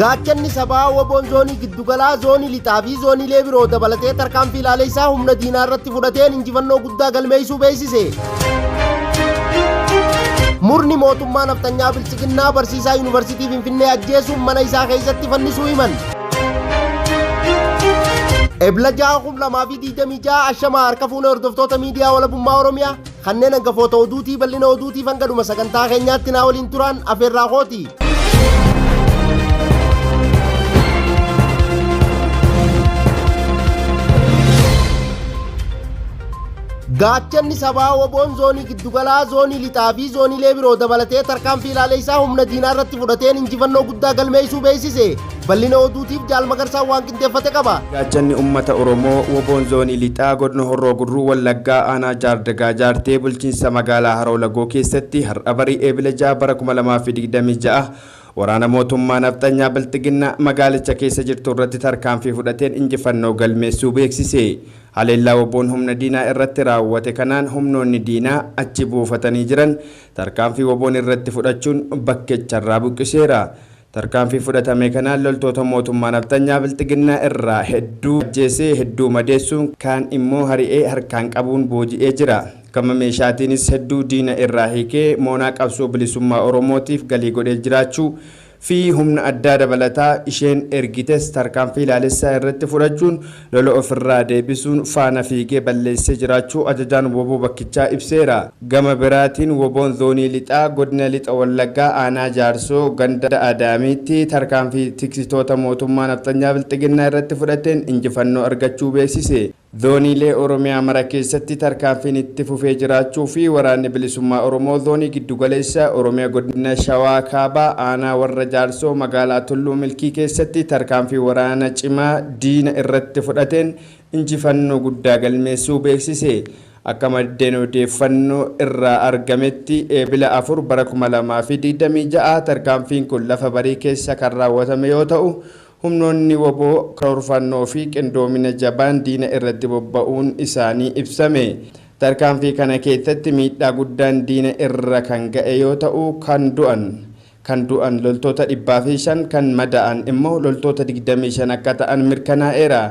Gaachanni sabaa waboon zoonii giddugalaa zoonii lixaa fi zooniilee biroo dabalatee tarkaanfii ilaalessaa humna diinaa irratti fudhateen injifannoo guddaa galmeessuu beeksise. Murni mootummaa naftanyaa bilchiginnaa barsiisaa yuunivarsiitii Finfinnee ajjeesuun mana isaa keessatti fannisuu himan. Ebla 6/2026 ashamaa harka fuune hordoftoota miidiyaa walabummaa Oromiyaa kanneen hangafoota oduutii bal'ina oduutii fangaduma sagantaa keenyaatti naa waliin turan afeerraa kooti. Gaachanni sabaa waboon zoonii giddugalaa zoonii lixaa fi zooniilee biroo dabalatee tarkaanfii ilaalessaa humna diinaa irratti fudhateen injifannoo guddaa galmeessuu beeksise. Bal'ina oduutiif jaalmagarsaa waan qindeeffate qaba. Gaachanni uummata Oromoo waboon zoonii lixaa godina Horroo Guduruu Wallaggaa aanaa Jaardagaa Jaartee bulchiinsa magaalaa Haroo Lagoo keessatti har'a barii Eebila 6 bara 2026 waraana mootummaa naftanyaa bilchiginnaa magaalicha keessa jirtu irratti tarkaanfii fudhateen injifannoo galmeessuu beeksise. Haleellaa waboon humna diinaa irratti raawwate kanaan humnoonni diinaa achi buufatanii jiran tarkaanfii waboon irratti fudhachuun bakkicharraa buqqiseera. Tarkaanfii fudhatame kanaan loltoota mootummaa naftanyaa bilchiginnaa irraa hedduu ajjeesee hedduu madeessuun kaan immoo hari'ee harkaan qabuun booji'ee jira. Gama meeshaatiinis hedduu diina irraa hiikee moonaa qabsoo bilisummaa Oromootiif galii godhee jiraachuu fi humna addaa dabalataa isheen ergites tarkaanfii ilaalessaa irratti fudhachuun lola ofirraa deebisuun faana fiigee balleessee jiraachuu ajajaan woboo bakkichaa ibseera. Gama biraatiin woboon zoonii lixaa godina lixa Wallaggaa aanaa Jaarsoo ganda Adaamiitti tarkaanfii tiksitoota mootummaa naftanyaa bilchiginnaa irratti fudhateen injifannoo argachuu beeksise. Zooniilee Oromiyaa mara keessatti tarkaanfiin itti fufee jiraachuu fi waraanni bilisummaa Oromoo zoonii giddugaleessa Oromiyaa godina Shawaa Kaabaa aanaa warra Jaarsoo magaalaa Tulluu Milkii keessatti tarkaanfii waraana cimaa diina irratti fudhateen injifannoo guddaa galmeessuu beeksise. Akka maddeen odeeffannoo irraa argametti Eebila 4 bara 2026 tarkaanfiin kun lafa barii keessa kan raawwatame yoo ta'u humnoonni woboo karoorfannoo fi qindoomina jabaan diina irratti bobba'uun isaanii ibsame. Tarkaanfii kana keessatti miidhaa guddaan diina irra kan ga'e yoo ta'u kan du'an loltoota 500 kan madaa'an immoo loltoota 25 akka ta'an mirkanaa'eera.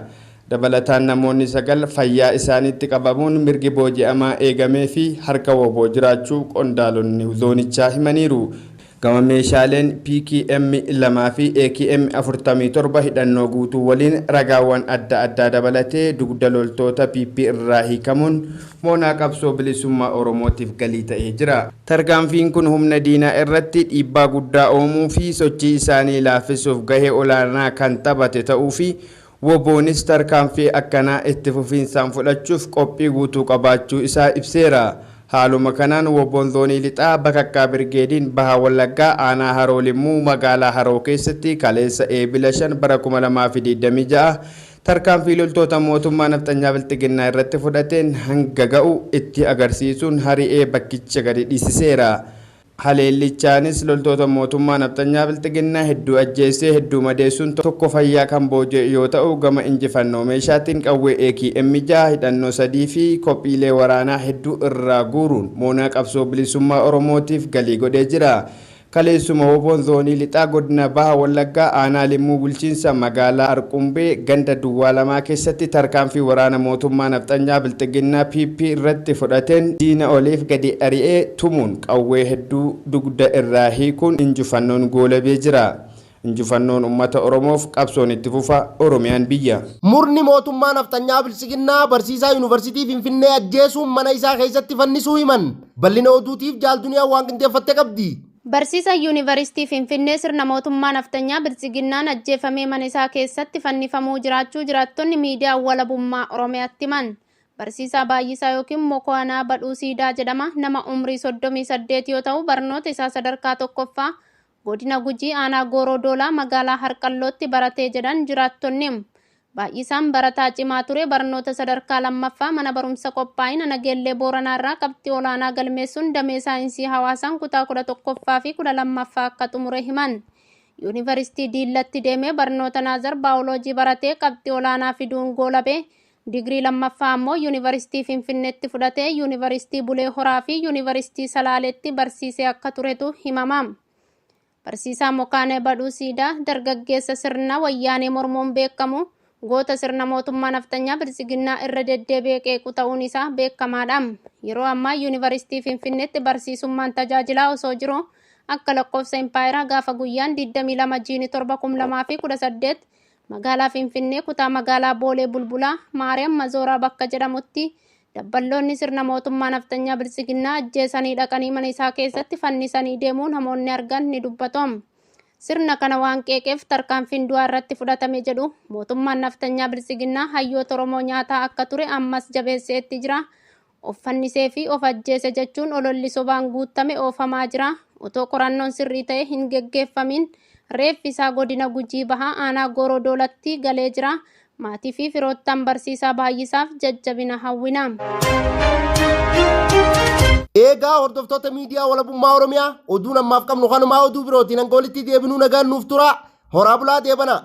Dabalataan namoonni 9 fayyaa isaaniitti qabamuun mirgi booji'amaa eegamee fi harka woboo jiraachuu qondaalonni zoonichaa himaniiru. Gama meeshaaleen PKM 2 fi AKM 47 hidhannoo guutuu waliin ragaawwan adda addaa dabalatee dugda loltoota PP irraa hiikamuun moonaa qabsoo bilisummaa Oromootiif galii ta'ee jira. Tarkaanfiin kun humna diinaa irratti dhiibbaa guddaa uumuu fi sochii isaanii laaffisuuf gahee olaanaa kan taphate ta'uu fi woboonis tarkaanfii akkanaa itti fufiinsaan fudhachuuf qophii guutuu qabaachuu isaa ibseera. Haaluma kanaan woboon zoonii lixaa bakakkaa birgeediin baha Wallaggaa aanaa Haroo Limmuu magaalaa Haroo keessatti kaleessa Eebila 5 bara 2026 tarkaanfii loltoota mootummaa naftanyaa bilchiginnaa irratti fudhateen hanga ga'u itti agarsiisuun hari'ee bakkicha gadi dhiisiseera. Haleellichaanis loltoota mootummaa naftanyaa bilchiginnaa hedduu ajjeesee hedduu madeessuun tokko fayyaa kan booji'e yoo ta'u gama injifannoo meeshaatiin qawwee AKM 6 hidhannoo 3 fi kophiilee waraanaa hedduu irraa guuruun moonaa qabsoo bilisummaa Oromootiif galii godhee jira. Kaleessuma woboon zoonii lixaa godina baha Wallaggaa aanaa Limmuu bulchiinsa magaalaa Arqumbee ganda Duwwaa 2 keessatti tarkaanfii waraana mootummaa naftanyaa bilchiginnaa PP irratti fudhateen diina oliif gadi ari'ee tumuun qawwee hedduu dugda irraa hiikuun injifannoon goolabee jira. Injifannoon uummata Oromoof qabsoon itti fufa Oromiyaan biyya. Murni mootummaa naftanyaa bilchiginnaa barsiisaa yuunivarsiitii Finfinnee ajjeesuun mana isaa keessatti fannisuu himan. Bal'ina oduutiif jaalduniyaa waan qindeeffatte qabdi. Barsiisaa yuunivarsiitii Finfinnee sirna mootummaa naftanyaa bilchiginnaan ajjeefamee mana isaa keessatti fannifamuu jiraachuu jiraattonni miidiyaa walabummaa Oromiyaatti himan. Barsiisaa Baay'isaa yookiin Mokoonaa Badhuu Siidaa jedhama. Nama umrii 38 yoo ta'u barnoota isaa sadarkaa tokkoffaa godina Gujii aanaa Goorodoolaa magaalaa Harqallootti baratee jedhan jiraattonni. Baay'isaan barataa cimaa ture barnoota sadarkaa lammaffaa mana barumsa qophaa'ina Nageellee Booranaa irraa qabxii olaanaa galmeessuun damee saayinsii hawaasaan kutaa 11ffaa fi 12ffaa akka xumure himan. Yuunivarsiitii Diillatti deemee barnoota naazar baayoloojii baratee qabxii olaanaa fiduun goolabee digirii lammaffaa ammoo yuunivarsiitii Finfinneetti fudhatee yuunivarsiitii Bulee Horaa fi yuunivarsiitii Salaaleetti barsiisee akka turetu himama. Barsiisaa Mokaanee Badhuu Siidaa dargaggeessa sirna wayyaanee mormuun beekamu goota sirna mootummaa naftanyaa bilisiginnaa irra deddeebi'ee qeequ ta'uun isaa beekamaadha. Yeroo ammaa Yuunivarsiitii Finfinneetti barsiisummaan tajaajilaa osoo jiru akka lakkoofsa impaayeraa gaafa guyyaan 22/7/2018 magaalaa Finfinnee kutaa magaalaa Boolee Bulbulaa Maariyaam Mazooraa bakka jedhamutti dabballoonni sirna mootummaa naftanyaa bilisiginnaa ajjeesanii dhaqanii mana isaa keessatti fannisanii deemuun namoonni argan ni dubbatu. Sirna kana waan qeeqeef tarkaanfiin du'aa irratti fudhatame jedhu mootummaan naftanyaa bilisiginnaa hayyoota Oromoo nyaataa akka ture ammas jabeesseetti jira. Of fannisee fi of ajjeese jechuun ololli sobaan guutame oofamaa jira. Otoo qorannoon sirrii ta'e hin geggeeffamin reeffi isaa godina Gujii Bahaa aanaa Goorodoolatti galee jira. Maatii fi firoottan barsiisaa Baay'isaaf jajjabina hawwina. Eegaa hordoftoota miidiyaa walabummaa Oromiyaa oduu namaaf qabnu kanumaa oduu birootiin hanga walitti deebinuu nagaan nuuf tura. Horaa bulaa deebana.